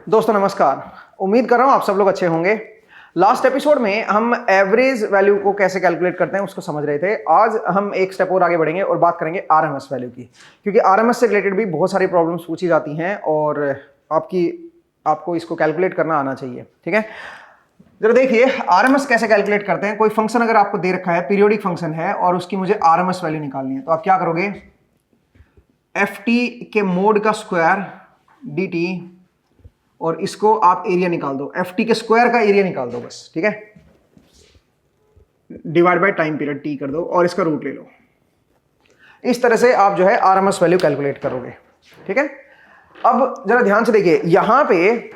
दोस्तों नमस्कार, उम्मीद कर रहा हूं आप सब लोग अच्छे होंगे। लास्ट एपिसोड में हम एवरेज वैल्यू को कैसे कैलकुलेट करते हैं उसको समझ रहे थे। आज हम एक स्टेप और आगे बढ़ेंगे और बात करेंगे आरएमएस वैल्यू की, क्योंकि आरएमएस से रिलेटेड भी बहुत सारी प्रॉब्लम्स पूछी जाती हैं और आपको इसको कैलकुलेट करना आना चाहिए। ठीक है, जरा देखिए आरएमएस कैसे कैलकुलेट करते हैं। कोई फंक्शन अगर आपको दे रखा है, पीरियोडिक फंक्शन है और उसकी मुझे आरएमएस वैल्यू निकालनी है, तो आप क्या करोगे, एफ टी के मोड का स्क्वायर डी टी और इसको आप एरिया निकाल दो, एफ टी के स्क्वायर का एरिया निकाल दो बस। ठीक है, divide by time period T कर दो और इसका रूट ले लो। इस तरह से आप जो है आरएमएस वैल्यू कैलकुलेट करोगे। ठीक है, अब जरा ध्यान से देखिए, यहां पे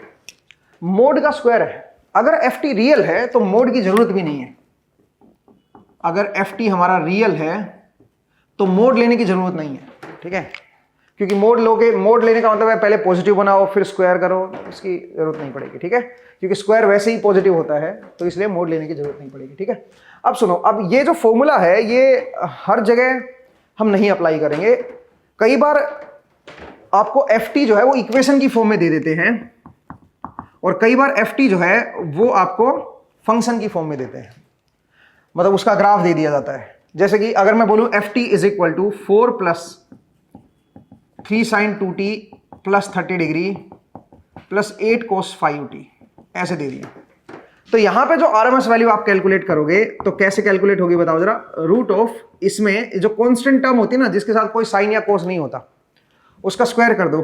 मोड का स्क्वायर है। अगर एफ टी रियल है तो मोड की जरूरत भी नहीं है। अगर एफ टी हमारा रियल है तो मोड लेने की जरूरत नहीं है। ठीक है, क्योंकि मोड लेने का मतलब है पहले पॉजिटिव बनाओ फिर स्क्वायर करो, इसकी जरूरत नहीं पड़ेगी। ठीक है, क्योंकि स्क्वायर वैसे ही पॉजिटिव होता है तो इसलिए मोड लेने की जरूरत नहीं पड़ेगी। ठीक है, अब सुनो, अब ये जो फॉर्मूला है ये हर जगह हम नहीं अप्लाई करेंगे। कई बार आपको एफ टी जो है वो इक्वेशन की फॉर्म में दे देते हैं और कई बार एफ टी जो है वो आपको फंक्शन की फॉर्म में देते हैं, मतलब उसका ग्राफ दे दिया जाता है। जैसे कि अगर मैं बोलूं F T is equal to 4 + 3 sin 2t + 30 degree + 8 cos 5t, ऐसे दे दिया। तो यहां पे जो आरएमएस वैल्यू आप कैलकुलेट करोगे तो कैसे कैलकुलेट होगी बताओ जरा। रूट ऑफ इसमें जो कांस्टेंट टर्म होती है ना, जिसके साथ कोई साइन या कोस नहीं होता, उसका स्क्वायर कर दो,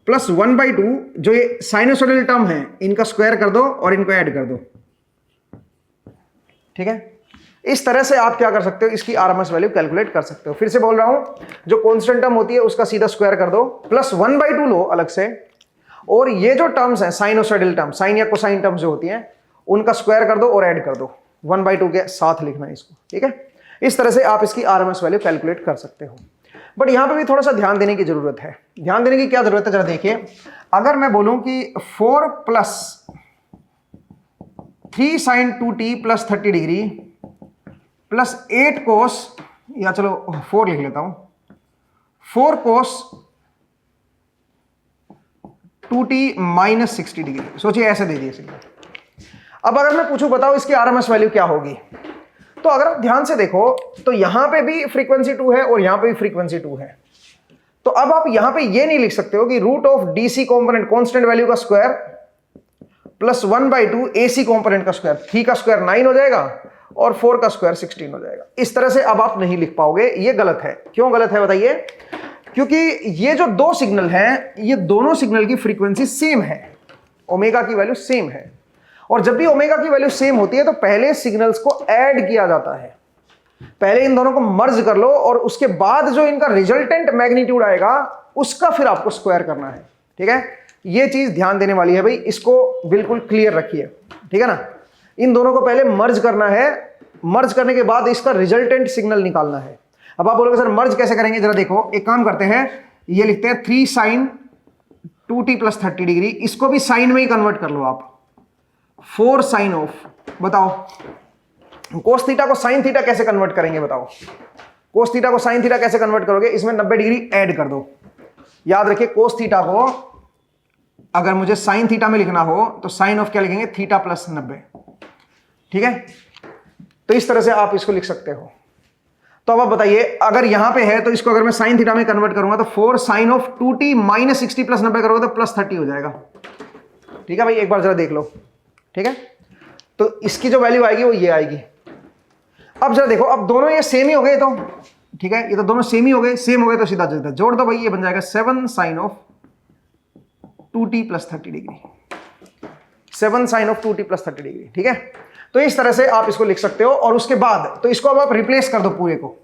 प्लस 1/2 जो ये साइनोसॉइडल टर्म है इनका स्क्वायर कर दो और इनको ऐड कर दो। ठीक है, इस तरह से आप क्या कर सकते हो, इसकी आरएमएस वैल्यू कैलकुलेट कर सकते हो। फिर से बोल रहा हूं, जो कांस्टेंट टर्म होती है उसका सीधा स्क्वायर कर दो, प्लस 1/2 लो अलग से, और ये जो टर्म्स हैं साइनोसॉइडल टर्म, साइन या कोसाइन टर्म्स जो होती हैं उनका स्क्वायर कर दो और ऐड कर दो, 1/2 के साथ लिखना है इसको। ठीक है, इस तरह से आप इसकी आरएमएस वैल्यू कैलकुलेट कर सकते हो। बट यहां पर भी थोड़ा सा ध्यान देने की जरूरत है। ध्यान देने की क्या जरूरत है, जरा देखिए। अगर मैं बोलूं कि 4 + 3 sin 2t + 30 डिग्री + 8 cos, या चलो 4 लिख लेता हूं, 4 cos 2t - 60 डिग्री, सोचिए ऐसे दे दिए। अब अगर मैं पूछूं बताओ इसकी आरएमएस वैल्यू क्या होगी, तो अगर आप ध्यान से देखो तो यहां पे भी फ्रीक्वेंसी 2 है और यहां पे भी फ्रीक्वेंसी 2 है। तो अब आप यहां पे ये नहीं लिख सकते हो कि root of DC component constant value का स्क्वायर प्लस 1/2 एसी कॉम्पोनेंट का स्क्वायर, 3 का स्क्वायर 9 हो जाएगा और 4 का स्क्वायर 16 हो जाएगा। इस तरह से अब आप नहीं लिख पाओगे, ये गलत है। क्यों गलत है बताइए, क्योंकि ये जो दो सिग्नल हैं ये दोनों सिग्नल की फ्रीक्वेंसी सेम है, ओमेगा की वैल्यू सेम है, और जब भी ओमेगा की वैल्यू सेम होती है तो पहले सिग्नल्स को ऐड किया जाता है। पहले इन दोनों को मर्ज कर लो और उसके बाद जो इनका रिजल्टेंट मैग्नीट्यूड आएगा उसका फिर आपको स्क्वायर करना है। ठीक है, ये चीज ध्यान देने वाली है भाई, इसको बिल्कुल क्लियर रखिए। ठीक है ना, इन दोनों को पहले मर्ज करना है, मर्ज करने के बाद इसका रिजल्टेंट सिग्नल निकालना है। अब आप बोलोगे सर मर्ज कैसे करेंगे, जरा देखो, एक काम करते हैं, ये लिखते हैं 3 sin 2t + 30 डिग्री, इसको भी साइन में ही कन्वर्ट कर लो आप, 4 sin ऑफ, बताओ कोस थीटा को साइन थीटा कैसे कन्वर्ट करेंगे, बताओ कोस थीटा को साइन थीटा कैसे कन्वर्ट करोगे, इसमें 90 डिग्री ऐड कर दो। याद रखिए कोस थीटा को अगर मुझे साइन थीटा में लिखना हो तो साइन ऑफ क्या लिखेंगे, थीटा + 90। ठीक है, तो इस तरह से आप इसको लिख सकते हो। तो अब आप बताइए, अगर यहां पे है तो इसको अगर मैं साइन थीटा में कन्वर्ट करूंगा तो 4 sin ऑफ 2t - 60 + 90 करोगे तो +30 हो जाएगा। ठीक है भाई, एक बार जरा देख लो। ठीक है, तो इसकी जो वैल्यू आएगी वो ये आएगी। अब जरा देखो, अब दोनों ये सेम ही हो गए, तो ठीक है, ये तो दोनों सेम ही हो गए, सेम हो गए तो सीधा सीधा जोड़ दो भाई, ये बन जाएगा 7 sin of 2t + 30 degree, 7 sin of 2t + 30 degree. ठीक है, तो इस तरह से आप इसको लिख सकते हो। और उसके बाद तो इसको अब आप रिप्लेस कर दो, पूरे को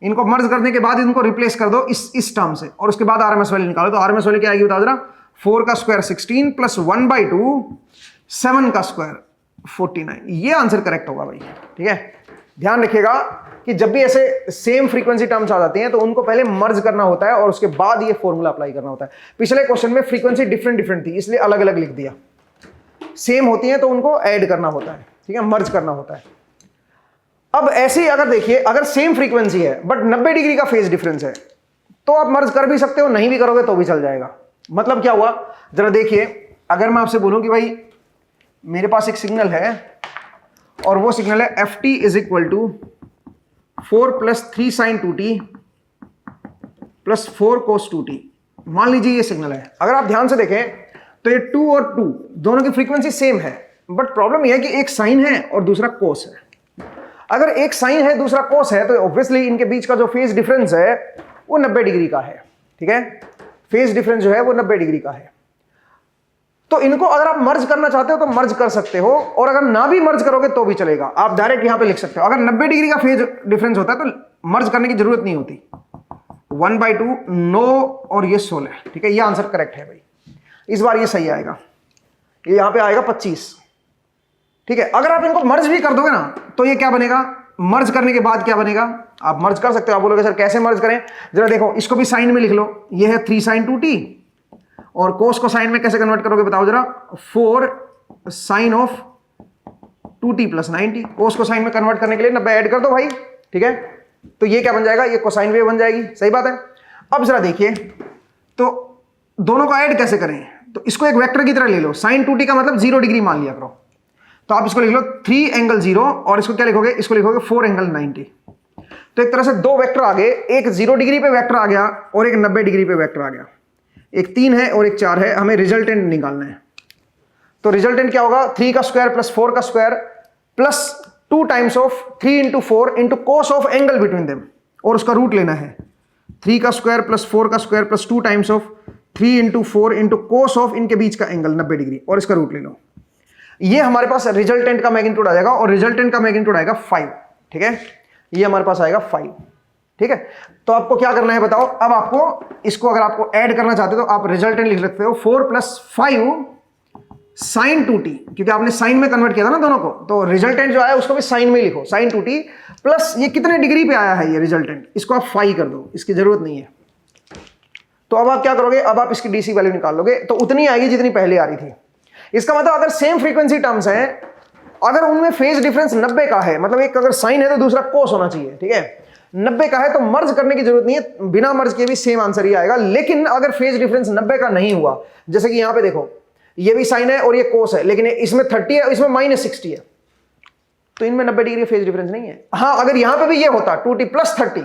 इनको मर्ज करने के बाद इनको रिप्लेस कर दो इस टर्म से, और उसके बाद आरएमएस वैल्यू निकालो। तो आरएमएस वैल्यू क्या आएगी बताओ जरा, 4 का स्क्वायर 16 + 1/2 7 का स्क्वायर 49। ये आंसर करेक्ट होगा भाई। ठीक है, ध्यान रखिएगा कि जब भी ऐसे सेम फ्रीक्वेंसी टर्म्स आ जाती हैं तो उनको पहले मर्ज करना होता है और उसके बाद ये फॉर्मूला अप्लाई करना होता है। पिछले क्वेश्चन में फ्रीक्वेंसी डिफरेंट थी, इसलिए अलग अलग लिख दिया। सेम होती हैं तो उनको ऐड करना होता है, ठीक है, मर्ज करना होता है। अब ऐसे ही अगर देखिए, अगर सेम फ्रीक्वेंसी है बट 90 डिग्री का फेज डिफरेंस है तो आप मर्ज कर भी सकते हो, नहीं भी करोगे तो भी चल जाएगा। मतलब क्या हुआ, जरा देखिए, अगर मैं आपसे बोलूं कि भाई मेरे पास एक सिग्नल है और वो सिग्नल है ft = 4 + 3 sin 2t + 4 cos 2t। मान लीजिए ये सिग्नल है। अगर आप ध्यान से देखें तो ये 2 और 2 दोनों की फ्रीक्वेंसी सेम है, बट प्रॉब्लम यह है कि एक साइन है और दूसरा कोस है। अगर एक साइन है दूसरा कोस है तो ऑब्वियसली इनके बीच का जो फेज डिफरेंस है वो 90 डिग्री का है। ठीक है, फेज डिफरेंस जो है वो 90 डिग्री का है। तो इनको अगर आप मर्ज करना चाहते हो तो मर्ज कर सकते हो, और अगर ना भी मर्ज करोगे तो भी चलेगा। आप डायरेक्ट यहां पे लिख सकते हो, अगर 90 डिग्री का फेज डिफरेंस होता है तो मर्ज करने की जरूरत नहीं होती। 1/2 9 और ये 16। ठीक है, ये आंसर करेक्ट है भाई। इस बार ये सही आएगा, ये यहां पे आएगा 25। ठीक है, अगर आप इनको मर्ज भी कर दोगे ना तो ये क्या बनेगा, मर्ज करने के बाद क्या बनेगा, आप मर्ज कर सकते हो। आप बोलोगे सर कैसे मर्ज करें, जरा देखो, इसको भी साइन में लिख लो, ये है 3 sin 2t, और कोस को साइन में कैसे कन्वर्ट करोगे बताओ जरा, 4 sin of 2t + 90। कोस को साइन में कन्वर्ट करने के लिए 90 ऐड कर दो भाई। ठीक है, तो ये क्या बन जाएगा, ये कोसाइन वेव बन जाएगी। सही बात है। अब जरा देखिए, तो दोनों को ऐड कैसे करें, तो इसको एक वेक्टर की तरह ले लो। sin 2t का मतलब 0 डिग्री मान लिया करो, तो आप इसको लिख लो 3 ∠ 0, और इसको क्या लिखोगे, इसको लिखोगे 4 ∠ 90। तो एक तरह से दो वेक्टर आ गए, एक 0 डिग्री पे वेक्टर आ गया और एक 90 डिग्री पे वेक्टर आ गया। एक 3 है और एक 4 है, हमें रिजल्टेंट निकालना है। तो रिजल्टेंट क्या होगा, 3 का स्क्वायर + 4 का square + 2 times of 3 × 4 × cos of angle between them, और उसका रूट लेना है। 3 का स्क्वायर + 4 का square + 2 times of 3 × 4 × cos of इनके बीच का एंगल 90 डिग्री, और इसका रूट ले लो। ये हमारे पास रिजल्टेंट का मैग्नीट्यूड आ जाएगा, और रिजल्टेंट का मैग्नीट्यूड आएगा 5। ठीक है, ये हमारे पास आएगा 5। ठीक है, तो आपको क्या करना है बताओ। अब आपको इसको अगर आपको ऐड करना चाहते हो तो आप रिजल्टेंट लिख सकते हो 4 + 5 sin 2t, क्योंकि आपने साइन में कन्वर्ट किया था ना दोनों को, तो रिजल्टेंट जो आया उसको भी साइन में लिखो, sin 2t प्लस ये कितने डिग्री पे आया है ये रिजल्टेंट, इसको आप 5 कर दो, इसकी जरूरत नहीं है। तो अब आप क्या करोगे, अब आप इसकी डीसी वैल्यू निकाल लोगे, तो उतनी आएगी जितनी पहले आ रही थी। इसका मतलब अगर सेम फ्रीक्वेंसी टर्म्स हैं, अगर उनमें फेज डिफरेंस 90 का है, मतलब एक अगर साइन है तो दूसरा कोस होना चाहिए। ठीक है, 90 का है तो मर्ज करने की जरूरत नहीं है, बिना मर्ज किए भी सेम आंसर ही आएगा। लेकिन अगर फेज डिफरेंस 90 का नहीं हुआ, जैसे कि यहां पे देखो, ये भी साइन है और ये कोस है, लेकिन इसमें 30 है, इसमें -60 है, तो इनमें 90 डिग्री फेज डिफरेंस नहीं है। हाँ, अगर यहां पे भी ये होता 2t + 30,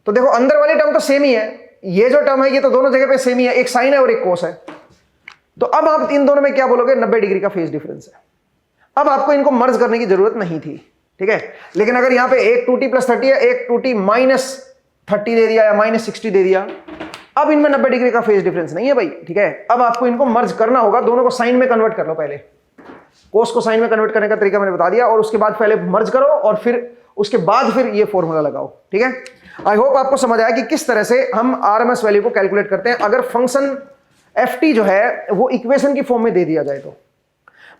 तो देखो अंदर वाली टर्म तो सेम ही है, ये जो टर्म है ये तो दोनों जगह पे सेम ही है, एक साइन है और एक कोस है। तो अब आप इन दोनों में क्या बोलोगे, 90 डिग्री का फेज डिफरेंस है। अब आपको इनको मर्ज करने की जरूरत नहीं थी। ठीक है, लेकिन अगर यहां पे एक 2t + 30 है, एक 2t - 30 दे दिया या -60 दे दिया, अब इनमें 90 डिग्री का फेज डिफरेंस नहीं है भाई। ठीक है, अब आपको इनको मर्ज करना होगा, दोनों को साइन में कन्वर्ट कर लो। पहले कोस को साइन में कन्वर्ट करने का तरीका मैंने बता दिया, और उसके बाद पहले मर्ज करो और फिर उसके बाद फिर ये फॉर्मूला लगाओ। ठीक है, आई होप आपको समझ आया कि किस तरह से हम आरएमएस वैल्यू को कैलकुलेट करते हैं अगर फंक्शन ft जो है वो इक्वेशन की फॉर्म में दे दिया जाए तो।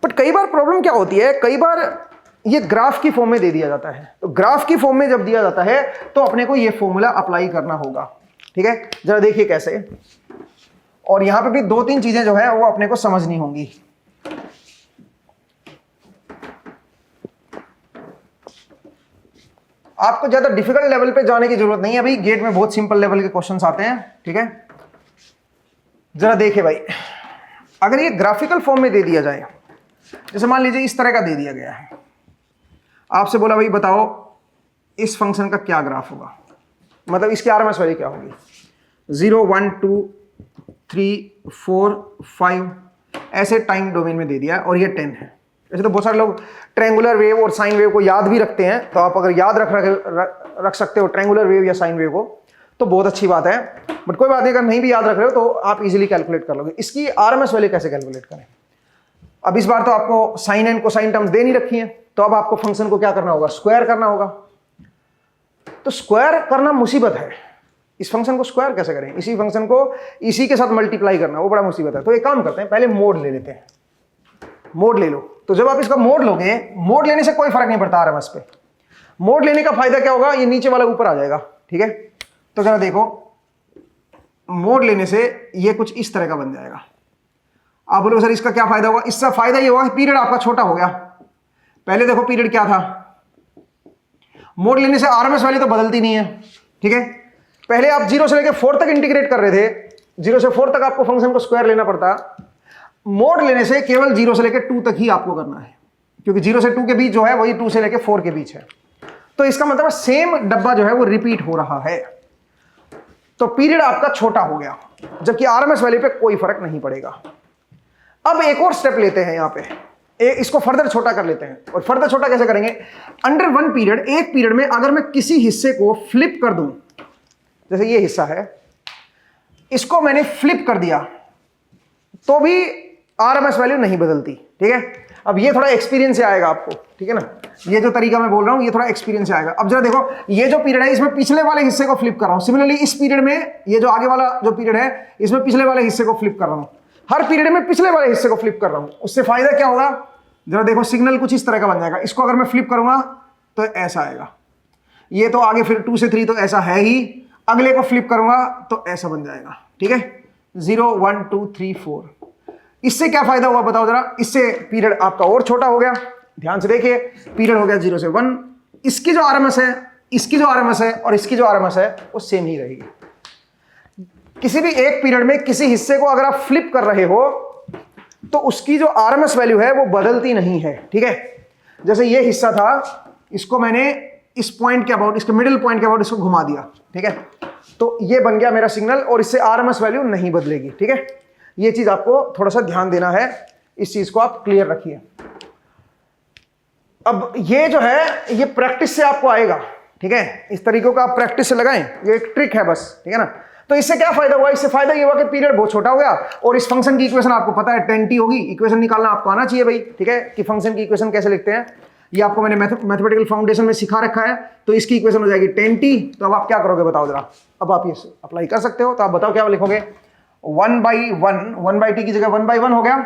बट कई बार प्रॉब्लम क्या होती है, कई बार ये ग्राफ की फॉर्म में दे दिया जाता है। तो ग्राफ की फॉर्म में जब दिया जाता है तो अपने को ये फॉर्मूला अप्लाई करना होगा। ठीक है, जरा देखिए कैसे, और यहां पे भी 2-3 चीजें जो है वो अपने को समझनी होंगी। आपको ज्यादा डिफिकल्ट लेवल पे जाने की जरूरत नहीं है, अभी गेट में बहुत सिंपल लेवल के क्वेश्चंस आते हैं। ठीक है, जरा देखिए भाई, अगर ये ग्राफिकल फॉर्म में दे दिया जाए, जैसे मान लीजिए इस तरह का दे दिया गया है, आपसे बोला भाई बताओ इस फंक्शन का क्या ग्राफ होगा, मतलब इसकी आरएमएस वैल्यू क्या होगी। 0 1 2 3 4 5 ऐसे टाइम डोमेन में दे दिया, और ये 10 है। वैसे तो बहुत सारे लोग ट्रायंगुलर वेव और साइन वेव को याद भी रखते हैं, तो आप अगर याद रख सकते हो ट्रायंगुलर वेव या साइन वेव को तो बहुत अच्छी बात है। बट कोई बात नहीं, अगर नहीं भी याद रख रहे हो तो आप इजीली कैलकुलेट कर लोगे। इसकी आरएमएस वैल्यू कैसे कैलकुलेट करें? अब इस बार तो आपको साइन एंड कोसाइन टर्म्स दे नहीं रखी हैं, तो अब आपको फंक्शन को क्या करना होगा? स्क्वायर करना होगा। तो स्क्वायर करना मुसीबत है। इस फंक्शन को स्क्वायर कैसे करें? इसी फंक्शन को इसी के साथ मल्टीप्लाई करना वो बड़ा मुसीबत है। तो एक काम करते हैं, पहले मोड ले लेते हैं। मोड ले लो। तो जब आप इसका मोड लोगे, मोड लेने से कोई फर्क नहीं पड़ता आरएमएस पे। मोड लेने का फायदा क्या होगा? ये नीचे वाला ऊपर आ जाएगा, ठीक है। तो जरा देखो, मोड लेने से ये कुछ इस तरह का बन जाएगा। आप बोलो सर इसका क्या फायदा होगा? इसका फायदा ये होगा कि पीरियड आपका छोटा हो गया। पहले देखो पीरियड क्या था, मोड लेने से आरएमएस वैल्यू तो बदलती नहीं है, ठीक है। पहले आप 0 से लेकर 4 तक इंटीग्रेट कर रहे थे, 0 से 4 तक आपको फंक्शन को स्क्वायर लेना पड़ता। मोड लेने से केवल 0 से लेकर 2 तक ही आपको करना है, क्योंकि 0 से 2 के बीच जो है वही 2 से लेकर 4 के बीच है। तो इसका मतलब सेम डब्बा जो है वो रिपीट हो रहा है, तो पीरियड आपका छोटा हो गया, जबकि आरएमएस वैल्यू पे कोई फर्क नहीं पड़ेगा। अब एक और स्टेप लेते हैं यहां पे, इसको फर्दर छोटा कर लेते हैं। और फर्दर छोटा कैसे करेंगे? अंडर वन पीरियड, एक पीरियड में अगर मैं किसी हिस्से को फ्लिप कर दूं, जैसे ये हिस्सा है, इसको मैंने फ्लिप कर दिया तो भी आरएमएस वैल्यू नहीं बदलती, ठीक है। अब ये थोड़ा एक्सपीरियंस से आएगा आपको, ठीक है ना। ये जो तरीका मैं बोल रहा हूं ये थोड़ा एक्सपीरियंस से आएगा। अब जरा देखो, ये जो पीरियड है इसमें पिछले वाले हिस्से को फ्लिप कर रहा हूं। सिमिलरली इस पीरियड में ये जो आगे वाला जो पीरियड है इसमें पिछले वाले हिस्से को फ्लिप कर रहा हूं। हर पीरियड में पिछले वाले हिस्से को फ्लिप कर रहा हूं। उससे फायदा क्या होगा? जरा देखो, सिग्नल कुछ इस तरह का बन जाएगा। इसको अगर मैं फ्लिप करूंगा तो ऐसा आएगा। ये तो आगे फिर 2 से 3 तो ऐसा है ही, अगले को फ्लिप करूंगा तो ऐसा बन जाएगा, ठीक है। 0 1 2 3 4। इससे क्या फायदा हुआ बताओ जरा? इससे पीरियड आपका और छोटा हो गया। ध्यान से देखिए, पीरियड हो गया 0 से 1। इसकी जो आरएमएस है, इसकी जो आरएमएस है और इसकी जो आरएमएस है वो सेम ही रहेगी। किसी भी एक पीरियड में किसी हिस्से को अगर आप फ्लिप कर रहे हो तो उसकी जो आरएमएस वैल्यू है वो बदलती नहीं है, ठीक है। जैसे ये हिस्सा था, इसको मैंने इस पॉइंट के अबाउट, इसके मिडिल पॉइंट के अबाउट इसको घुमा दिया, ठीक है। तो ये बन गया मेरा सिग्नल और इससे आरएमएस वैल्यू नहीं बदलेगी, ठीक है। ये चीज आपको थोड़ा सा ध्यान देना है, इस चीज को आप क्लियर रखिए। अब ये जो है ये प्रैक्टिस से आपको आएगा, ठीक है। इस तरीकों का आप प्रैक्टिस से लगाएं, ये एक ट्रिक है बस, ठीक है ना। तो इससे क्या फायदा हुआ? इससे फायदा ये हुआ कि पीरियड बहुत छोटा हो गया और इस फंक्शन की इक्वेशन आपको पता है 10t होगी। इक्वेशन निकालना आपको आना चाहिए भाई, ठीक है, कि फंक्शन की इक्वेशन कैसे लिखते हैं। ये आपको मैंने मैथमेटिकल फाउंडेशन में सिखा रखा है। तो इसकी इक्वेशन हो जाएगी 10t। तो अब आप क्या करोगे बताओ जरा? अब आप ये अप्लाई कर सकते हो। तो आप बताओ क्या लिखोगे? 1/1, 1/t की जगह 1/1 हो गया,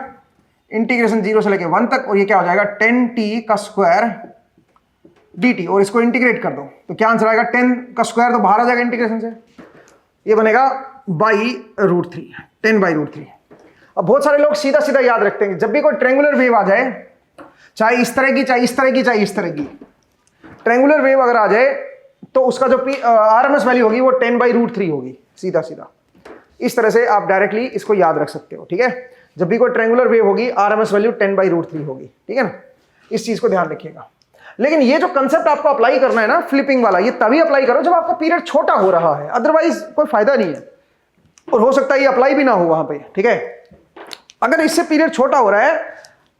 इंटीग्रेशन 0 से लेके 1 तक, और ये क्या हो जाएगा? 10t का स्क्वायर dt, और इसको इंटीग्रेट कर दो तो क्या आंसर आएगा? 10 का स्क्वायर तो बाहर आ जाएगा इंटीग्रेशन से, ये बनेगा /√3, 10/√3। अब बहुत सारे लोग सीधा सीधा याद रखते हैं, जब भी कोई ट्रायंगुलर वेव आ जाए, चाहे इस तरह की, चाहे इस तरह की, चाहे इस तरह की, ट्रायंगुलर वेव अगर आ जाए तो उसका जो आरएमएस वैल्यू होगी वो 10/√3 होगी, सीधा सीधा। इस तरह से आप डायरेक्टली इसको याद रख सकते हो, ठीक है। जब भी कोई ट्रायंगुलर वेव होगी आरएमएस वैल्यू 10/√3 होगी, ठीक है ना। इस चीज को ध्यान रखिएगा। लेकिन ये जो कंसेप्ट आपको अप्लाई करना है ना, फ्लिपिंग वाला, ये तभी अप्लाई करो जब आपका पीरियड छोटा हो रहा है, अदरवाइज कोई फायदा नहीं है। और हो सकता है ये अप्लाई भी ना हो वहां पे, ठीक है। अगर इससे पीरियड छोटा हो रहा है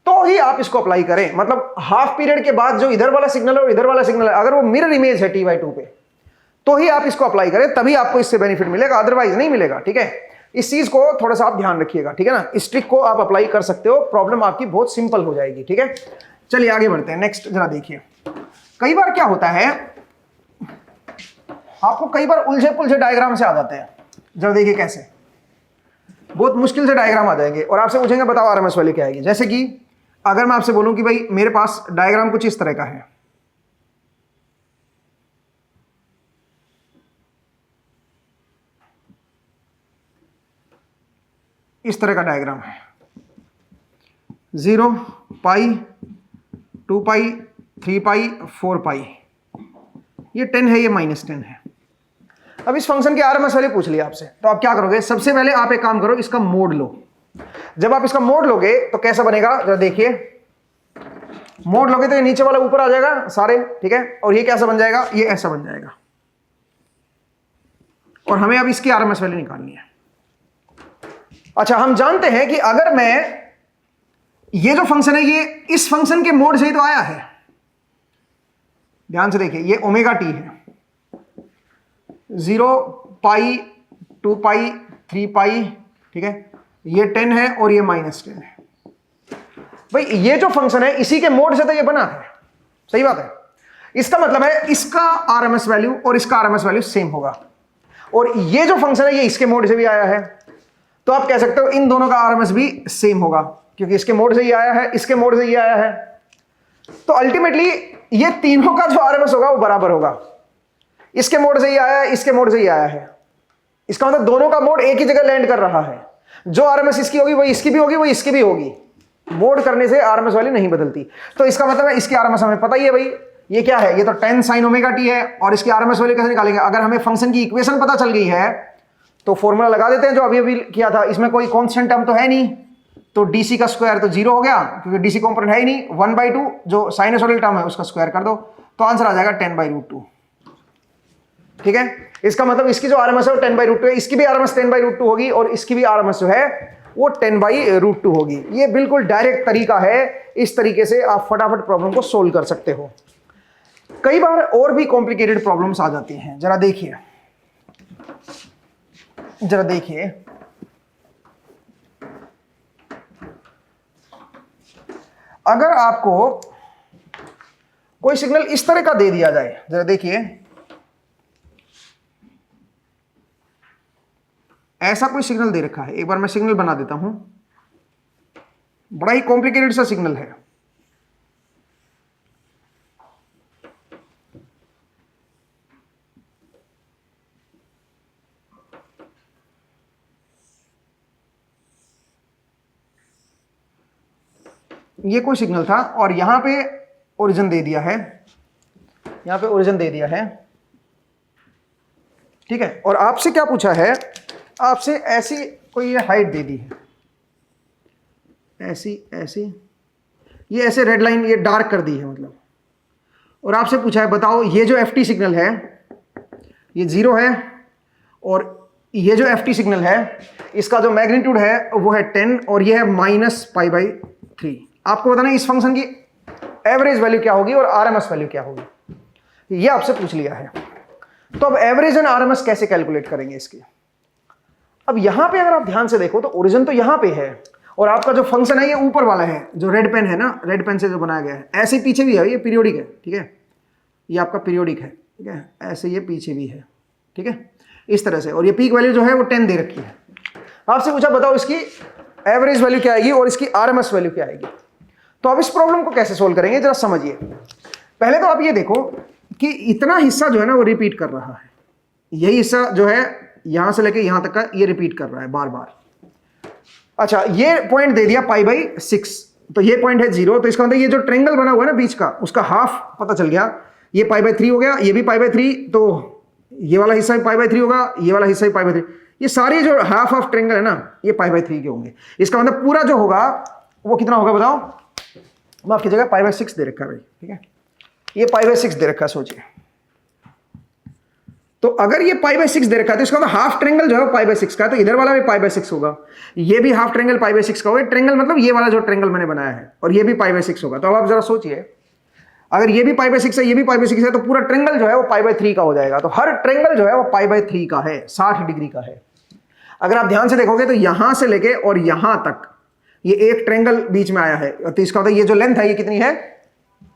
तो ही आप इसको अप्लाई करें। मतलब हाफ पीरियड के बाद जो इधर वाला सिग्नल है और इधर वाला सिग्नल है, अगर वो मिरर इमेज है t/2 पे, तो ही आप इसको अप्लाई करें, तभी आपको इससे बेनिफिट मिलेगा, अदरवाइज नहीं मिलेगा, ठीक है। इस चीज को थोड़ा सा आप ध्यान रखिएगा, ठीक है ना। इस ट्रिक को आप अप्लाई कर सकते हो, प्रॉब्लम आपकी बहुत सिंपल हो जाएगी, ठीक है। चलिए आगे बढ़ते हैं। नेक्स्ट जरा देखिए, कई बार क्या होता है, आपको कई बार उलझे पुलझे डायग्राम से आ जाते हैं। जरा देखिए कैसे, बहुत मुश्किल से डायग्राम आ जाएंगे और आपसे पूछेंगे बताओ आरएमएस वैल्यू क्या आएगी। जैसे कि अगर मैं आपसे बोलूं कि भाई मेरे पास डायग्राम कुछ इस तरह का है, इस तरह का डायग्राम है, 0 पाई 2 पाई 3 पाई 4 पाई, ये 10 है, ये -10 है। अब इस फंक्शन की आरएमएस वैल्यू पूछ लिया आपसे, तो आप क्या करोगे? सबसे पहले आप एक काम करो, इसका मोड लो। जब आप इसका मोड लोगे तो कैसा बनेगा जरा देखिए। मोड लोगे तो ये नीचे वाला ऊपर आ जाएगा सारे, ठीक है। और ये कैसा बन जाएगा? ये ऐसा बन जाएगा। और हमें अब इसकी आरएमएस वैल्यू निकालनी है। अच्छा, हम जानते हैं कि अगर मैं ये जो फंक्शन है ये इस फंक्शन के मोड से ही तो आया है, ध्यान से देखिए, ये ओमेगा टी है, 0 पाई 2 पाई 3 पाई, ठीक है, ये 10 है और ये -10 है। भाई ये जो फंक्शन है इसी के मोड से तो ये बना है, सही बात है। इसका मतलब है इसका आरएमएस वैल्यू और इसका आरएमएस वैल्यू सेम होगा, और ये जो फंक्शन है ये इसके मोड से भी आया है, तो आप कह सकते हो इन दोनों का आरएमएस भी सेम होगा, क्योंकि इसके मोड से ही आया है, इसके मोड से ही आया है। तो अल्टीमेटली ये तीनों का जो आरएमएस होगा वो बराबर होगा, इसके मोड से ही आया है, इसके मोड से ही आया है। इसका मतलब दोनों का मोड एक ही जगह लैंड कर रहा है, जो आरएमएस इसकी होगी वही इसकी भी होगी, वही इसकी भी होगी। मोड करने से आरएमएस वैल्यू नहीं बदलती। तो इसका मतलब है इसकी आरएमएस हमें पता ही है भाई, ये क्या है, ये तो 10 sin ओमेगा टी है, और इसकी आरएमएस वैल्यू कैसे निकालेंगे? अगर हमें फंक्शन की इक्वेशन पता चल गई है तो फॉर्मूला लगा देते हैं जो अभी अभी किया था। इसमें कोई कांस्टेंट टर्म तो है नहीं, तो डीसी का स्क्वायर तो 0 हो गया, क्योंकि डीसी कॉम्पोनेंट है ही नहीं। 1/2 जो साइनसोइडल टर्म है उसका स्क्वायर कर दो, तो आंसर आ जाएगा 10/√2। ठीक है, इसका मतलब इसकी जो आरएमएस है वो 10/√2 है, इसकी भी आरएमएस 10/√2 होगी, और इसकी भी आरएमएस जो है वो 10/√2 होगी। ये बिल्कुल डायरेक्ट तरीका है, इस तरीके से आप फटाफट प्रॉब्लम को सोल्व कर सकते हो। कई बार और भी कॉम्प्लिकेटेड प्रॉब्लम्स आ जाती हैं, जरा देखिए, जरा देखिए, अगर आपको कोई सिग्नल इस तरह का दे दिया जाए, जरा देखिए, ऐसा कोई सिग्नल दे रखा है, एक बार मैं सिग्नल बना देता हूं, बड़ा ही कॉम्प्लिकेटेड सा सिग्नल है। ये कोई सिग्नल था और यहां पे ओरिजिन दे दिया है, यहां पे ओरिजिन दे दिया है, ठीक है, और आपसे क्या पूछा है, आपसे ऐसी कोई ये हाइट दे दी है, ऐसी ऐसी, ये ऐसे रेड लाइन ये डार्क कर दी है मतलब, और आपसे पूछा है बताओ ये जो एफटी सिग्नल है ये 0 है, और ये जो एफटी सिग्नल है इसका जो मैग्नीट्यूड है वो है 10 और ये है -π/3। आपको बताना है इस फंक्शन की एवरेज वैल्यू क्या होगी और आरएमएस वैल्यू क्या होगी, ये आपसे पूछ लिया है। तो अब एवरेज एंड आरएमएस कैसे कैलकुलेट करेंगे इसकी? अब यहां पे अगर आप ध्यान से देखो तो ओरिजिन तो यहां पे है, और आपका जो फंक्शन है ये ऊपर वाला है, जो रेड पेन है ना, रेड पेन से जो बनाया गया है, ऐसे पीछे भी है, ये पीरियोडिक है, ठीक है, ये आपका पीरियोडिक है, ठीक है, ऐसे ये पीछे भी है, ठीक है, इस तरह से, और ये पीक वैल्यू जो है वो 10 दे रखी है। आपसे पूछा बताओ इसकी एवरेज वैल्यू क्या आएगी और इसकी आरएमएस वैल्यू क्या आएगी। तो अब इस प्रॉब्लम को कैसे सोल्व करेंगे जरा समझिए। पहले तो आप ये देखो कि इतना हिस्सा जो है ना वो रिपीट कर रहा है, यही हिस्सा जो है यहां से लेके यहां तक का ये रिपीट कर रहा है बार बार। अच्छा, ये पॉइंट दे दिया π/6, तो ये पॉइंट है 0, तो इसका मतलब ये जो ट्रेंगल बना हुआ है ना बीच का, उसका हाफ पता चल गया, ये π/3 हो गया, ये भी π/3, तो ये वाला हिस्सा भी π/3 होगा, ये वाला हिस्सा भी π/3, ये सारे जो हाफ ऑफ ट्रेंगल है ना ये π/3 के होंगे। इसका मतलब पूरा जो होगा वो कितना होगा बताओ, माफ कीजिएगा π/6 दे रखा है भाई, ठीक है, ये π/6 दे रखा है, सोचिए। तो अगर ये π/6 दे रखा है तो इसका मतलब हाफ ट्रेंगल जो है वो π/6 का है, तो इधर वाला भी π/6 होगा, ये भी हाफ ट्रेंगल π/6 का होगा। ट्रेंगल मतलब ये वाला जो ट्रेंगल मैंने बनाया है, और ये भी π/6 होगा। तो अब आप जरा सोचिए, अगर ये भी π/6 है, ये भी π/6 है, तो पूरा ट्रेंगल जो है वो π/3 का हो जाएगा। तो हर ट्रेंगल जो है वो π/3 का है, 60 डिग्री का है। अगर आप ध्यान से देखोगे तो यहां से लेके और यहां तक ये एक ट्रेंगल बीच में आया है, तो इसका मतलब ये जो लेंथ है ये कितनी है,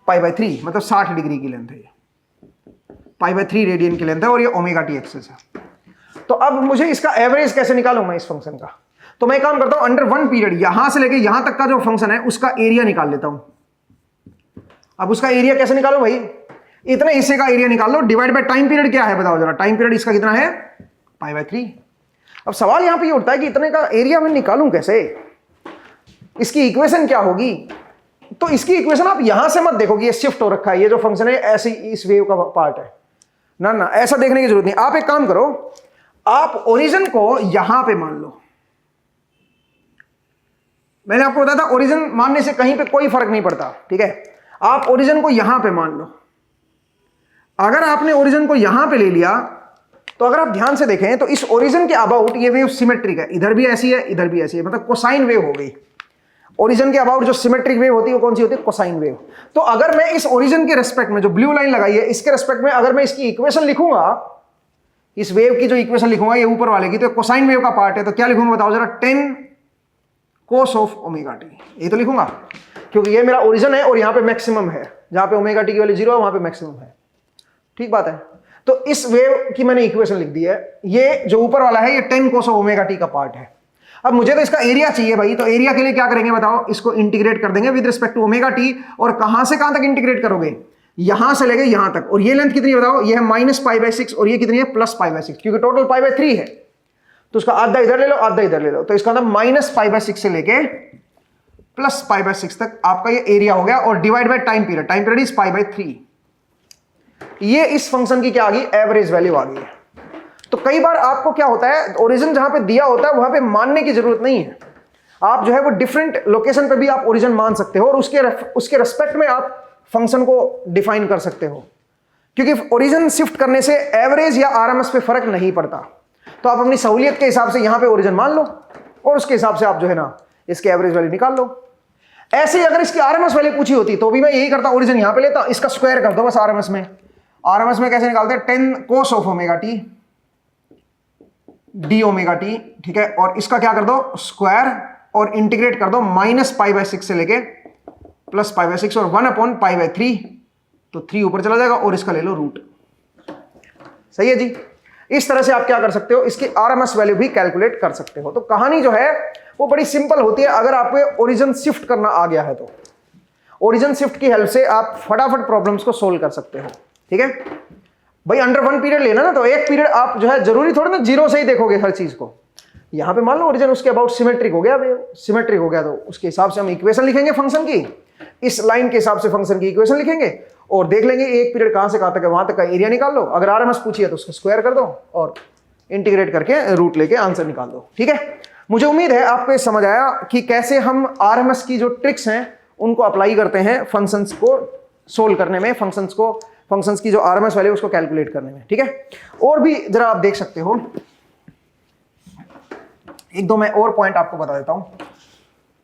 π/3, मतलब 60 डिग्री की लेंथ है, ये π/3 रेडियन की लेंथ है, और ये ओमेगा टी एक्सिस है। तो अब मुझे इसका एवरेज कैसे निकालूं मैं इस फंक्शन का? तो मैं काम करता हूं, अंडर वन पीरियड यहां से लेके यहां तक का जो फंक्शन है उसका एरिया निकाल लेता हूं। अब उसका एरिया कैसे निकालो भाई, इतने हिस्से का एरिया निकाल लो, डिवाइड बाय टाइम पीरियड क्या है बताओ जरा, टाइम पीरियड इसका कितना है, π/3। अब सवाल यहां पे ये उठता है कि इतने का एरिया मैं निकालूं कैसे, इसकी इक्वेशन क्या होगी? तो इसकी इक्वेशन आप यहां से मत देखो कि ये शिफ्ट हो रखा है, ये जो फंक्शन है ऐसे इस वेव का पार्ट है, ना ना, ऐसा देखने की जरूरत नहीं। आप एक काम करो, आप ओरिजिन को यहां पे मान लो। मैंने आपको बताया था ओरिजिन मानने से कहीं पे कोई फर्क नहीं पड़ता, ठीक है, आप ओरिजिन को यहां पे मान लो। अगर आपने ओरिजिन को यहां पे ले लिया तो अगर आप ध्यान से देखें तो इस ओरिजिन के अबाउट ये वेव सिमेट्रिक है, इधर भी ऐसी है इधर भी ऐसी है, मतलब कोसाइन वेव हो गई। ओरिजिन के अबाउट जो सिमेट्रिक वेव होती है वो कौन सी होती है? Cosine wave. तो अगर मैं इस ओरिजिन के रेस्पेक्ट में जो ब्लू लाइन लगाई है इसके रेस्पेक्ट में अगर मैं इसकी इक्वेशन लिखूंगा, इस वेव की जो इक्वेशन लिखूंगा ये ऊपर वाले की, तो कोसाइन वेव का पार्ट है, तो क्या लिखूंगा बताओ जरा? 10 cos ऑफ ओमेगा टी, ये तो लिखूंगा क्योंकि ये मेरा ओरिजिन है और यहां पे मैक्सिमम है, जहां पे ओमेगा टी की वैल्यू 0 है वहां पे मैक्सिमम है। ठीक बात है। तो इस वेव की मैंने इक्वेशन लिख दी है, ये जो ऊपर वाला है ये 10 cos ऑफ ओमेगा टी का पार्ट है। अब मुझे तो इसका एरिया चाहिए भाई, तो एरिया के लिए क्या करेंगे बताओ? इसको इंटीग्रेट कर देंगे with respect to omega T, और कहां से कहां तक इंटीग्रेट करोगे? यहां से लेके यहां तक, और ये लेंथ कितनी है बताओ? ये है -π/6 और ये कितनी है? +π/6, क्योंकि टोटल π/3 है, तो उसका आधा इधर ले लो आधा इधर ले लो, तो इसका मतलब -π/6 से लेके +π/6 तक आपका ये एरिया हो गया, और divide by time period is π/3। ये इस फंक्शन की क्या आ गई? एवरेज वैल्यू आ गई है। तो कई बार आपको क्या होता है, ओरिजिन जहां पे दिया होता है वहां पे मानने की जरूरत नहीं है, आप जो है वो डिफरेंट लोकेशन पे भी आप ओरिजिन मान सकते हो, और उसके रेस्पेक्ट में आप फंक्शन को डिफाइन कर सकते हो, क्योंकि ओरिजिन शिफ्ट करने से एवरेज या आरएमएस पे फर्क नहीं पड़ता। तो आप अपनी सहूलियत के हिसाब से यहां पे ओरिजिन मान लो, और उसके हिसाब से आप जो है ना इसके एवरेज वैल्यू निकाल लो। ऐसे ही अगर इसकी आरएमएस वैल्यू पूछी होती तो भी मैं यही करता, ओरिजिन यहां पे लेता, इसका स्क्वायर कर दो बस आरएमएस में। आरएमएस में कैसे निकालते हैं? 10 cos of omega T D omega T, ठीक है, और इसका क्या कर दो? स्क्वायर, और इंटीग्रेट कर दो -π/6 से लेके +π/6 और 1/π/3, तो 3 ऊपर चला जाएगा, और इसका ले लो रूट। सही है जी। इस तरह से आप क्या कर सकते हो? इसकी आरएमएस वैल्यू भी कैलकुलेट कर सकते हो। तो कहानी जो है वो बड़ी सिंपल होती है, अगर आपको ओरिजिन शिफ्ट करना आ गया है तो ओरिजिन शिफ्ट की हेल्प से आप फटाफट प्रॉब्लम्स को सोल्व कर सकते हो। ठीक है भाई, अंडर वन पीरियड लेना ना, तो एक पीरियड आप जो है जरूरी थोड़ी ना जीरो से ही देखोगे हर चीज को। यहां पे मान लो ओरिजिन उसके अबाउट सिमेट्रिक हो गया, सिमेट्रिक हो गया तो उसके हिसाब से हम इक्वेशन लिखेंगे फंक्शन की, इस लाइन के हिसाब से फंक्शन की इक्वेशन लिखेंगे, और देख लेंगे एक पीरियड कहां से कहां तक है, वहां तक का एरिया निकाल लो। अगर आरएमएस पूछी है तो उसका स्क्वायर कर दो और इंटीग्रेट करके रूट लेके आंसर निकाल दो। ठीक है, मुझे उम्मीद है आपको ये समझ आया कि कैसे हम आरएमएस की जो ट्रिक्स हैं उनको अप्लाई करते हैं फंक्शंस को सोल्व करने में, फंक्शंस की जो आरएमएस वैल्यू उसको कैलकुलेट करने में। ठीक है, और भी जरा आप देख सकते हो, एक दो मैं और पॉइंट आपको बता देता हूं।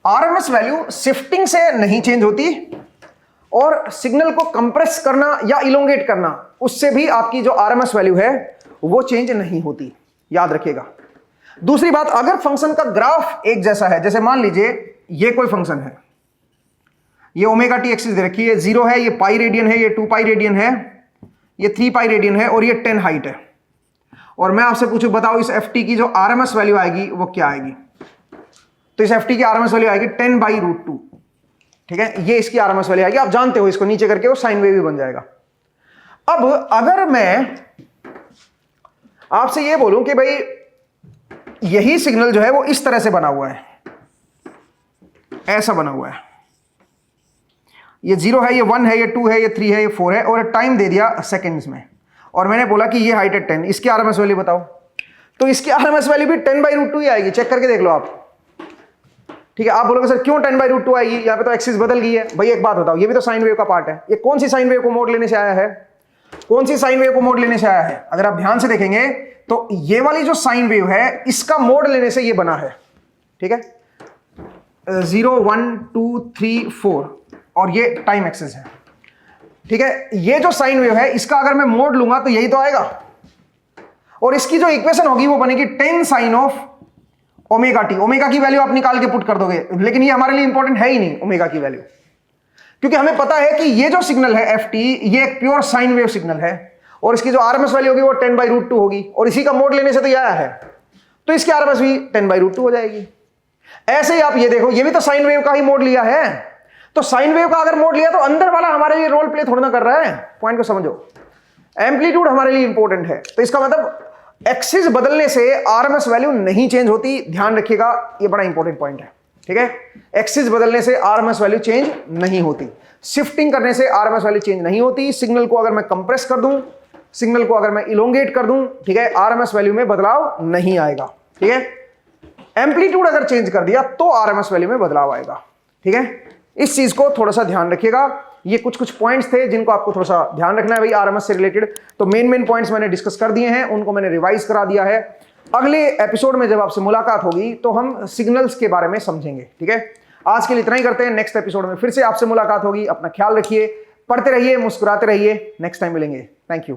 आरएमएस वैल्यू शिफ्टिंग से नहीं चेंज होती, और सिग्नल को कंप्रेस करना या इलोंगेट करना उससे भी आपकी जो आरएमएस वैल्यू है वो चेंज नहीं होती, याद रखिएगा। दूसरी बात, अगर फंक्शन का ग्राफ एक जैसा है, जैसे मान लीजिए ये कोई फंक्शन है, ये ओमेगा टी एक्सिस दे रखी है, 0 है, ये पाई रेडियन है, ये 2 पाई रेडियन है, ये 3 पाई रेडियन है, और ये 10 हाइट है, और मैं आपसे पूछूं बताओ इस एफ टी की जो आरएमएस वैल्यू आएगी वो क्या आएगी? तो इस एफ टी की आरएमएस वैल्यू आएगी 10/√2। ठीक है, ये इसकी आरएमएस वैल्यू आएगी, आप जानते हो, इसको नीचे करके वो साइन वेव भी बन जाएगा। अब अगर मैं आपसे ये बोलूं कि भाई यही सिग्नल जो है वो इस तरह से बना हुआ है, ऐसा बना हुआ है, ये 0 है, ये 1 है, ये 2 है, ये 3 है, ये 4 है, और टाइम दे दिया सेकंड्स में, और मैंने बोला कि ये हाइट है 10, इसकी आरएमएस वैल्यू बताओ, तो इसकी आरएमएस वैल्यू भी 10/√2 ही आएगी, चेक करके देख लो आप। ठीक है, आप बोलोगे सर क्यों 10/√2 आएगी, यहां पे तो एक्सिस बदल गई है। भाई एक बात बताओ, ये भी तो साइन वेव का पार्ट है, ये कौन सी साइन वेव को मोड लेने से आया है? कौन सी साइन वेव को मोड लेने से आया है? अगर आप ध्यान से देखेंगे तो ये वाली जो साइन वेव है इसका मोड लेने से ये बना है। ठीक है, 0 1 2 3 4, और ये टाइम एक्सिस है। ठीक है, ये जो साइन वेव है इसका अगर मैं मोड लूंगा तो यही तो आएगा, और इसकी जो इक्वेशन होगी वो बनेगी 10 sine of omega T. Omega की वैल्यू आप निकाल के पुट कर दोगे, लेकिन ये हमारे लिए इंपॉर्टेंट है ही नहीं ओमेगा की वैल्यू, क्योंकि हमें पता है कि ये जो सिग्नल है एफ टी, ये एक प्योर साइन वेव सिग्नल है, और इसकी जो आरएमएस वैल्यू होगी वो 10/√2 होगी, और इसी का मोड लेने से तो ये आया है, तो इसकी आरएमएस भी 10/√2 हो जाएगी। ऐसे ही आप ये देखो, ये भी तो साइन वेव का ही मोड लिया है, तो साइन वेव का अगर मोड लिया तो अंदर वाला हमारे लिए रोल प्ले थोड़ा ना कर रहा है, पॉइंट को समझो। एम्पलीट्यूड हमारे लिए इंपॉर्टेंट है, तो इसका मतलब एक्सिस बदलने से आरएमएस वैल्यू नहीं चेंज होती, ध्यान रखिएगा, ये बड़ा इंपॉर्टेंट पॉइंट है। ठीक है, एक्सिस बदलने से आरएमएस वैल्यू चेंज नहीं होती, शिफ्टिंग करने से आरएमएस वैल्यू चेंज नहीं होती। सिग्नल को अगर मैं कंप्रेस कर दूं, सिग्नल को अगर मैं इलोंगेट कर दूं, ठीक है, आरएमएस वैल्यू में बदलाव नहीं आएगा। ठीक है, एम्पलीट्यूड अगर चेंज कर दिया तो आरएमएस वैल्यू में बदलाव आएगा। ठीक है, इस चीज को थोड़ा सा ध्यान रखिएगा। ये कुछ पॉइंट्स थे जिनको आपको थोड़ा सा ध्यान रखना है भाई आरएमएस से रिलेटेड। तो मेन पॉइंट्स मैंने डिस्कस कर दिए हैं, उनको मैंने रिवाइज करा दिया है। अगले एपिसोड में जब आपसे मुलाकात होगी तो हम सिग्नल्स के बारे में समझेंगे। ठीक है, आज के लिए इतना ही करते हैं, नेक्स्ट एपिसोड में फिर से आपसे मुलाकात होगी। अपना ख्याल रखिए, पढ़ते रहिए, मुस्कुराते रहिए। नेक्स्ट टाइम मिलेंगे। Thank you.